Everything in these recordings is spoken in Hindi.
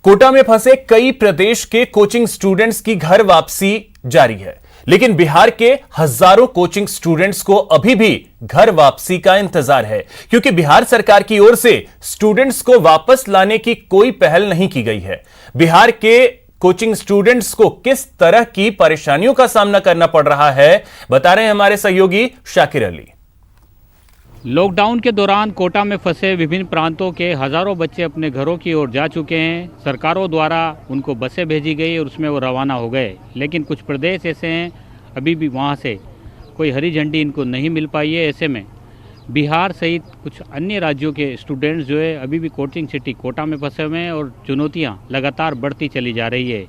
कोटा में फंसे कई प्रदेश के कोचिंग स्टूडेंट्स की घर वापसी जारी है, लेकिन बिहार के हजारों कोचिंग स्टूडेंट्स को अभी भी घर वापसी का इंतजार है, क्योंकि बिहार सरकार की ओर से स्टूडेंट्स को वापस लाने की कोई पहल नहीं की गई है। बिहार के कोचिंग स्टूडेंट्स को किस तरह की परेशानियों का सामना करना पड़ रहा है, बता रहे हैं हमारे सहयोगी शाकिर अली। लॉकडाउन के दौरान कोटा में फंसे विभिन्न प्रांतों के हजारों बच्चे अपने घरों की ओर जा चुके हैं। सरकारों द्वारा उनको बसें भेजी गई और उसमें वो रवाना हो गए, लेकिन कुछ प्रदेश ऐसे हैं अभी भी वहाँ से कोई हरी झंडी इनको नहीं मिल पाई है। ऐसे में बिहार सहित कुछ अन्य राज्यों के स्टूडेंट्स जो है अभी भी कोचिंग सिटी कोटा में फंसे हुए हैं और चुनौतियाँ लगातार बढ़ती चली जा रही है।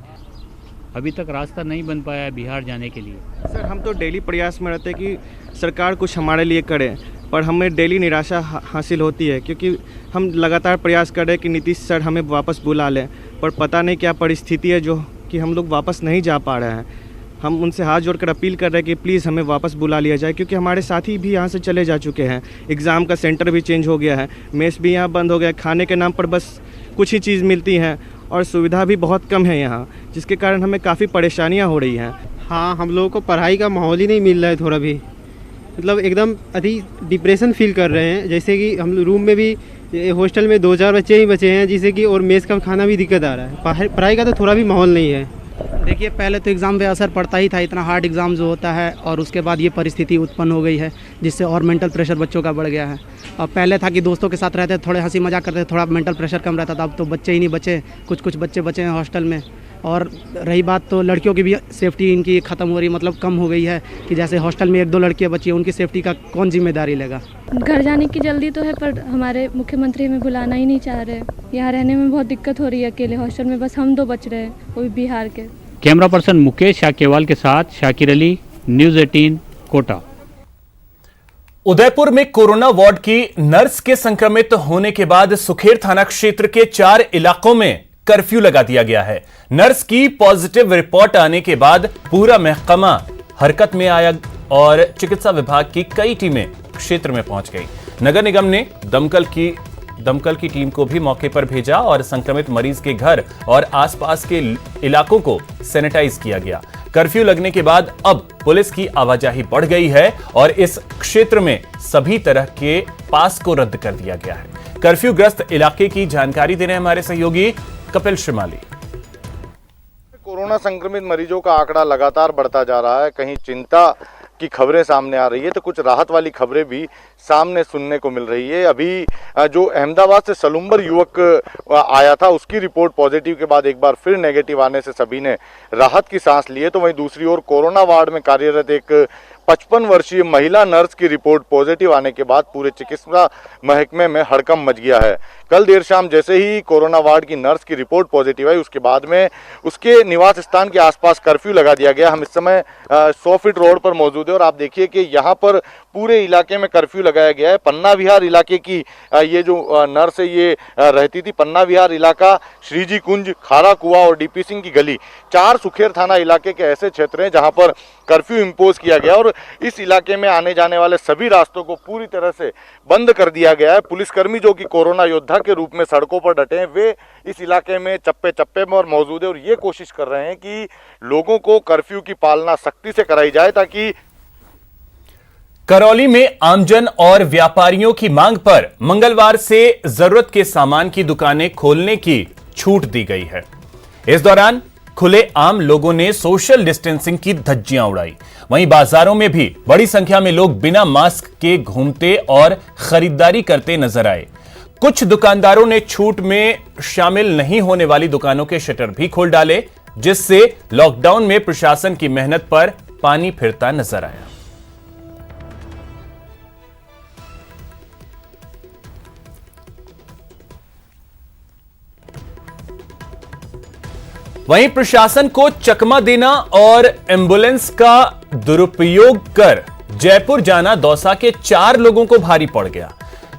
अभी तक रास्ता नहीं बन पाया है बिहार जाने के लिए। सर, हम तो डेली प्रयास में रहते हैं कि सरकार कुछ हमारे लिए करे, पर हमें डेली निराशा हासिल होती है, क्योंकि हम लगातार प्रयास कर रहे हैं कि नीतीश सर हमें वापस बुला लें, पर पता नहीं क्या परिस्थिति है जो कि हम लोग वापस नहीं जा पा रहे हैं। हम उनसे हाथ जोड़कर अपील कर रहे हैं कि प्लीज़ हमें वापस बुला लिया जाए, क्योंकि हमारे साथी भी यहाँ से चले जा चुके हैं। एग्ज़ाम का सेंटर भी चेंज हो गया है, मेस भी यहाँ बंद हो गया, खाने के नाम पर बस कुछ ही चीज़ मिलती हैं और सुविधा भी बहुत कम है यहाँ, जिसके कारण हमें काफ़ी परेशानियाँ हो रही हैं। हाँ, हम लोगों को पढ़ाई का माहौल ही नहीं मिल रहा है, थोड़ा भी मतलब एकदम अधिक डिप्रेशन फील कर रहे हैं। जैसे कि हम रूम में भी हॉस्टल में 2-4 बच्चे ही बचे हैं, जिससे कि और मेस का खाना भी दिक्कत आ रहा है। पढ़ाई का तो थोड़ा भी माहौल नहीं है। देखिए, पहले तो एग्ज़ाम पे असर पड़ता ही था, इतना हार्ड एग्ज़ाम जो होता है, और उसके बाद ये परिस्थिति उत्पन्न हो गई है, जिससे और मेंटल प्रेशर बच्चों का बढ़ गया है। अब पहले था कि दोस्तों के साथ रहते, थोड़े हंसी मजाक करते, थोड़ा मेंटल प्रेशर कम रहता था। अब तो बच्चे ही नहीं बचे, कुछ बच्चे बचे हैं हॉस्टल में। और रही बात तो लड़कियों की भी सेफ्टी इनकी ख़त्म हो रही, मतलब कम हो गई है कि जैसे हॉस्टल में 1-2 लड़कियाँ बची हैं, उनकी सेफ्टी का कौन जिम्मेदारी लेगा। घर जाने की जल्दी तो है, पर हमारे मुख्यमंत्री हमें बुलाना ही नहीं चाह रहे। यहाँ रहने में बहुत दिक्कत हो रही है, अकेले हॉस्टल में बस हम 2 बच रहे हैं, वो भी बिहार के। कैमरा पर्सन मुकेश शाकेवाल के साथ शाकिर अली, न्यूज़ 18 कोटा। उदयपुर में कोरोना वार्ड की नर्स के संक्रमित होने के बाद सुखेर थाना क्षेत्र के 4 इलाकों में कर्फ्यू लगा दिया गया है। नर्स की पॉजिटिव रिपोर्ट आने के बाद पूरा महकमा हरकत में आया और चिकित्सा विभाग की कई टीमें क्षेत्र में पहुंच गई। नगर निगम ने दमकल की टीम को भी मौके पर भेजा और संक्रमित मरीज के घर और आसपास के इलाकों को सैनिटाइज किया गया। कर्फ्यू लगने के बाद अब पुलिस की आवाजाही बढ़ गई है और इस क्षेत्र में सभी तरह के पास को रद्द कर दिया गया है। कर्फ्यू ग्रस्त इलाके की जानकारी दे रहे हैं हमारे सहयोगी कपिल श्रीमाली। कोरोना संक्रमित मरीजों का आंकड़ा लगातार बढ़ता जा रहा है। कहीं चिंता की खबरें सामने आ रही है तो कुछ राहत वाली खबरें भी सामने सुनने को मिल रही है। अभी जो अहमदाबाद से सलूम्बर युवक आया था, उसकी रिपोर्ट पॉजिटिव के बाद एक बार फिर नेगेटिव आने से सभी ने राहत की सांस ली है। तो वहीं दूसरी ओर कोरोना वार्ड में कार्यरत एक 55 वर्षीय महिला नर्स की रिपोर्ट पॉजिटिव आने के बाद पूरे चिकित्सा महकमे में हड़कंप मच गया है। कल देर शाम जैसे ही कोरोना वार्ड की नर्स की रिपोर्ट पॉजिटिव आई, उसके बाद में उसके निवास स्थान के आसपास कर्फ्यू लगा दिया गया। हम इस समय 100 फीट रोड पर मौजूद है और आप देखिए कि यहाँ पर पूरे इलाके में कर्फ्यू लगाया गया है। पन्ना विहार इलाके की ये जो नर्स है ये रहती थी। पन्ना विहार इलाका, श्रीजी कुंज, खारा कुआ और डीपी सिंह की गली, 4 सुखेर थाना इलाके के ऐसे क्षेत्र हैं जहाँ पर कर्फ्यू इम्पोज किया गया और इस इलाके में आने जाने वाले सभी रास्तों को पूरी तरह से बंद कर दिया गया है। पुलिसकर्मी जो कि कोरोना योद्धा के रूप में सड़कों पर डटे हैं, वे इस इलाके में चप्पे चप्पे में और मौजूद है और ये कोशिश कर रहे हैं कि लोगों को कर्फ्यू की पालना सख्ती से कराई जाए, ताकि करौली में आमजन और व्यापारियों की मांग पर मंगलवार से जरूरत के सामान की दुकानें खोलने की छूट दी गई है। इस दौरान खुले आम लोगों ने सोशल डिस्टेंसिंग की धज्जियां उड़ाई। वहीं बाजारों में भी बड़ी संख्या में लोग बिना मास्क के घूमते और खरीदारी करते नजर आए। कुछ दुकानदारों ने छूट में शामिल नहीं होने वाली दुकानों के शटर भी खोल डाले, जिससे लॉकडाउन में प्रशासन की मेहनत पर पानी फिरता नजर आया। वहीं प्रशासन को चकमा देना और एम्बुलेंस का दुरुपयोग कर जयपुर जाना दौसा के 4 लोगों को भारी पड़ गया।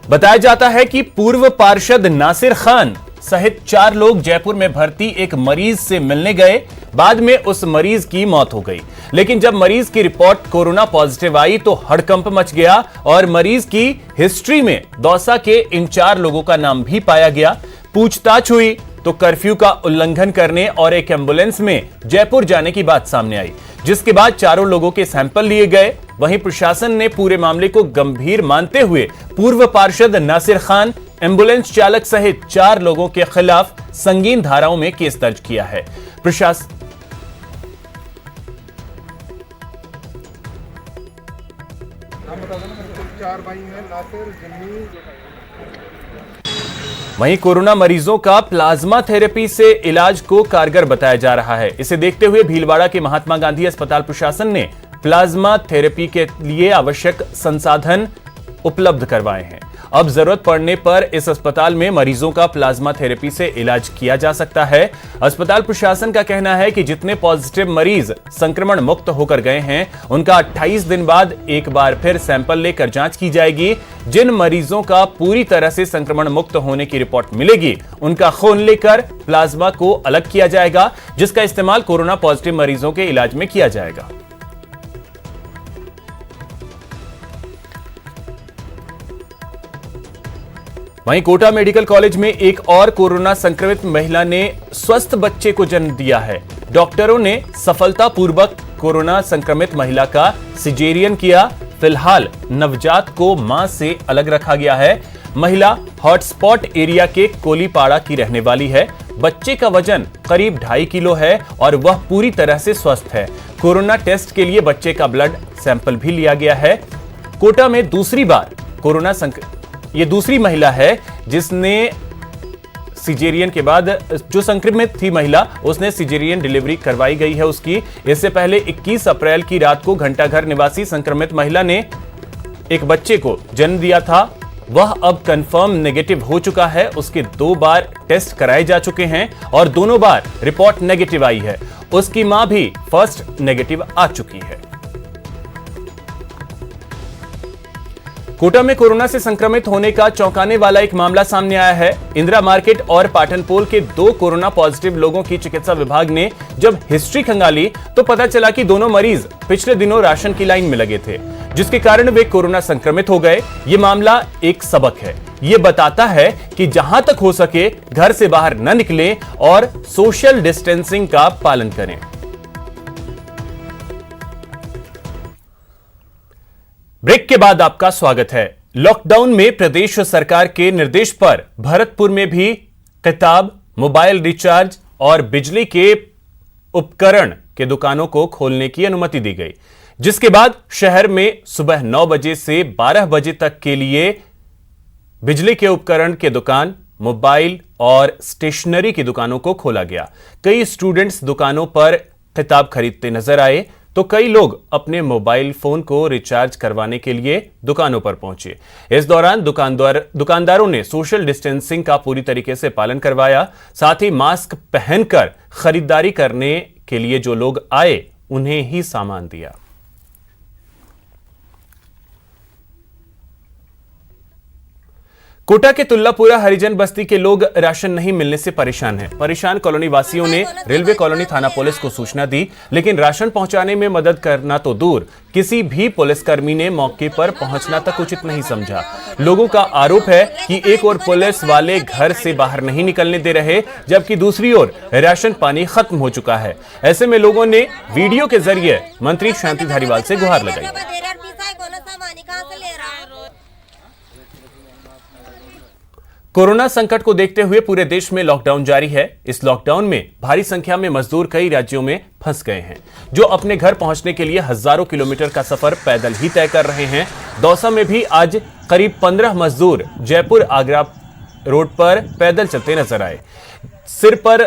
बताया जाता है कि पूर्व पार्षद नासिर खान सहित 4 लोग जयपुर में भर्ती एक मरीज से मिलने गए। बाद में उस मरीज की मौत हो गई, लेकिन जब मरीज की रिपोर्ट कोरोना पॉजिटिव आई तो हड़कंप मच गया और मरीज की हिस्ट्री में दौसा के इन 4 लोगों का नाम भी पाया गया। पूछताछ हुई तो कर्फ्यू का उल्लंघन करने और एक एम्बुलेंस में जयपुर जाने की बात सामने आई, जिसके बाद चारों लोगों के सैंपल लिए गए। वहीं प्रशासन ने पूरे मामले को गंभीर मानते हुए पूर्व पार्षद नासिर खान, एम्बुलेंस चालक सहित 4 लोगों के खिलाफ संगीन धाराओं में केस दर्ज किया है। प्रशासन वहीं कोरोना मरीजों का प्लाज्मा थेरेपी से इलाज को कारगर बताया जा रहा है। इसे देखते हुए भीलवाड़ा के महात्मा गांधी अस्पताल प्रशासन ने प्लाज्मा थेरेपी के लिए आवश्यक संसाधन उपलब्ध करवाए हैं। अब जरूरत पड़ने पर इस अस्पताल में मरीजों का प्लाज्मा थेरेपी से इलाज किया जा सकता है। अस्पताल प्रशासन का कहना है कि जितने पॉजिटिव मरीज संक्रमण मुक्त होकर गए हैं, उनका 28 दिन बाद एक बार फिर सैंपल लेकर जांच की जाएगी। जिन मरीजों का पूरी तरह से संक्रमण मुक्त होने की रिपोर्ट मिलेगी, उनका खून लेकर प्लाज्मा को अलग किया जाएगा, जिसका इस्तेमाल कोरोना पॉजिटिव मरीजों के इलाज में किया जाएगा। वहीं कोटा मेडिकल कॉलेज में एक और कोरोना संक्रमित महिला ने स्वस्थ बच्चे को जन्म दिया है। डॉक्टरों ने सफलतापूर्वक कोरोना संक्रमित महिला का सिजेरियन किया। फिलहाल नवजात को मां से अलग रखा गया है। महिला हॉटस्पॉट एरिया के कोलीपाड़ा की रहने वाली है। बच्चे का वजन करीब 2.5 किलो है और वह पूरी तरह से स्वस्थ है। कोरोना टेस्ट के लिए बच्चे का ब्लड सैंपल भी लिया गया है। कोटा में दूसरी बार ये दूसरी महिला है जिसने सिजेरियन के बाद, जो संक्रमित थी महिला, उसने सिजेरियन डिलीवरी करवाई गई है उसकी। इससे पहले 21 अप्रैल की रात को घंटाघर निवासी संक्रमित महिला ने एक बच्चे को जन्म दिया था। वह अब कंफर्म नेगेटिव हो चुका है। उसके 2 बार टेस्ट कराए जा चुके हैं और दोनों बार रिपोर्ट नेगेटिव आई है। उसकी मां भी फर्स्ट नेगेटिव आ चुकी है। कोटा में कोरोना से संक्रमित होने का चौंकाने वाला एक मामला सामने आया है। इंदिरा मार्केट और पाटनपोल के 2 कोरोना पॉजिटिव लोगों की चिकित्सा विभाग ने जब हिस्ट्री खंगाली तो पता चला कि दोनों मरीज पिछले दिनों राशन की लाइन में लगे थे, जिसके कारण वे कोरोना संक्रमित हो गए। ये मामला एक सबक है। ये बताता है कि जहां तक हो सके घर से बाहर न निकलें और सोशल डिस्टेंसिंग का पालन करें। ब्रेक के बाद आपका स्वागत है। लॉकडाउन में प्रदेश सरकार के निर्देश पर भरतपुर में भी किताब, मोबाइल रिचार्ज और बिजली के उपकरण के दुकानों को खोलने की अनुमति दी गई, जिसके बाद शहर में सुबह 9 बजे से 12 बजे तक के लिए बिजली के उपकरण के दुकान, मोबाइल और स्टेशनरी की दुकानों को खोला गया। कई स्टूडेंट्स दुकानों पर किताब खरीदते नजर आए तो कई लोग अपने मोबाइल फोन को रिचार्ज करवाने के लिए दुकानों पर पहुंचे। इस दौरान दुकानदारों ने सोशल डिस्टेंसिंग का पूरी तरीके से पालन करवाया। साथ ही मास्क पहनकर खरीदारी करने के लिए जो लोग आए उन्हें ही सामान दिया। कोटा के तुल्लापुरा हरिजन बस्ती के लोग राशन नहीं मिलने से परेशान हैं। परेशान कॉलोनी वासियों ने रेलवे कॉलोनी थाना पुलिस को सूचना दी, लेकिन राशन पहुंचाने में मदद करना तो दूर, किसी भी पुलिसकर्मी ने मौके पर पहुंचना तक उचित नहीं समझा। लोगों का आरोप है कि एक ओर पुलिस वाले घर से बाहर नहीं निकलने दे रहे, जबकि दूसरी ओर राशन पानी खत्म हो चुका है। ऐसे में लोगों ने वीडियो के जरिए मंत्री शांति धारीवाल से गुहार लगाई। कोरोना संकट को देखते हुए पूरे देश में लॉकडाउन जारी है। इस लॉकडाउन में भारी संख्या में मजदूर कई राज्यों में फंस गए हैं, जो अपने घर पहुंचने के लिए हजारों किलोमीटर का सफर पैदल ही तय कर रहे हैं। दौसा में भी आज करीब 15 मजदूर जयपुर आगरा रोड पर पैदल चलते नजर आए। सिर पर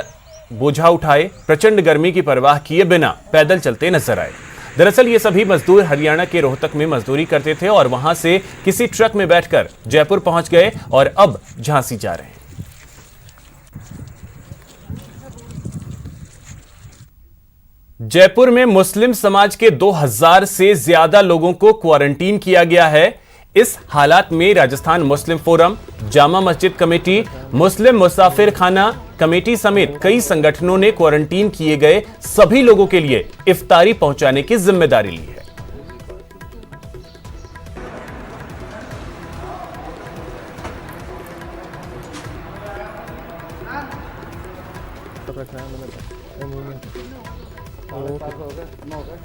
बोझा उठाए, प्रचंड गर्मी की परवाह किए बिना पैदल चलते नजर आए। दरअसल ये सभी मजदूर हरियाणा के रोहतक में मजदूरी करते थे और वहां से किसी ट्रक में बैठकर जयपुर पहुंच गए और अब झांसी जा रहे हैं। जयपुर में मुस्लिम समाज के 2000 से ज्यादा लोगों को क्वारंटीन किया गया है। इस हालात में राजस्थान मुस्लिम फोरम, जामा मस्जिद कमेटी, मुस्लिम मुसाफिर खाना कमेटी समेत कई संगठनों ने क्वारंटीन किए गए सभी लोगों के लिए इफ्तारी पहुंचाने की जिम्मेदारी ली है।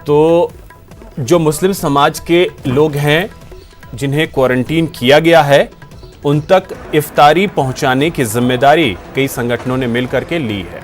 तो जो मुस्लिम समाज के लोग हैं जिन्हें क्वारंटीन किया गया है, उन तक इफ्तारी पहुंचाने की जिम्मेदारी कई संगठनों ने मिलकर के ली है।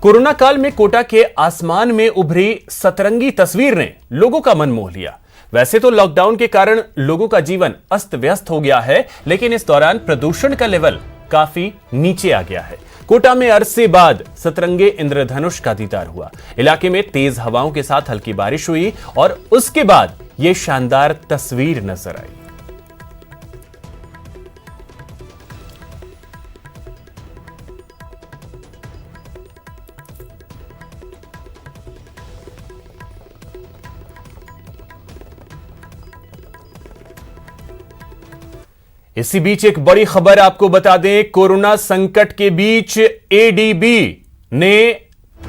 कोरोना काल में कोटा के आसमान में उभरी सतरंगी तस्वीर ने लोगों का मन मोह लिया। वैसे तो लॉकडाउन के कारण लोगों का जीवन अस्त व्यस्त हो गया है, लेकिन इस दौरान प्रदूषण का लेवल काफी नीचे आ गया है। कोटा में अरसे बाद सतरंगे इंद्रधनुष का दीदार हुआ। इलाके में तेज हवाओं के साथ हल्की बारिश हुई और उसके बाद यह शानदार तस्वीर नजर आई। इसी बीच एक बड़ी खबर आपको बता दें, कोरोना संकट के बीच एडीबी ने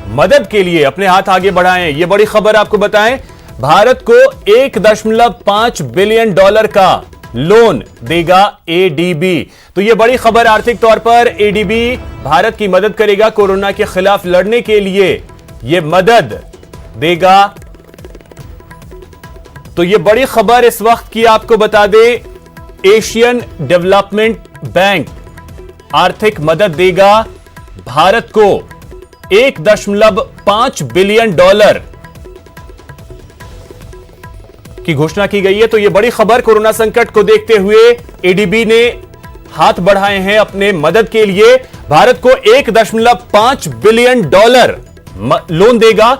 मदद के लिए अपने हाथ आगे बढ़ाए हैं। यह बड़ी खबर आपको बताएं, भारत को $1.5 बिलियन का लोन देगा एडीबी। तो यह बड़ी खबर, आर्थिक तौर पर एडीबी भारत की मदद करेगा, कोरोना के खिलाफ लड़ने के लिए यह मदद देगा। तो यह बड़ी खबर इस वक्त की आपको बता दें, एशियन डेवलपमेंट बैंक आर्थिक मदद देगा भारत को $1.5 बिलियन की घोषणा की गई है। तो यह बड़ी खबर, कोरोना संकट को देखते हुए एडीबी ने हाथ बढ़ाए हैं अपने मदद के लिए। भारत को $1.5 बिलियन लोन देगा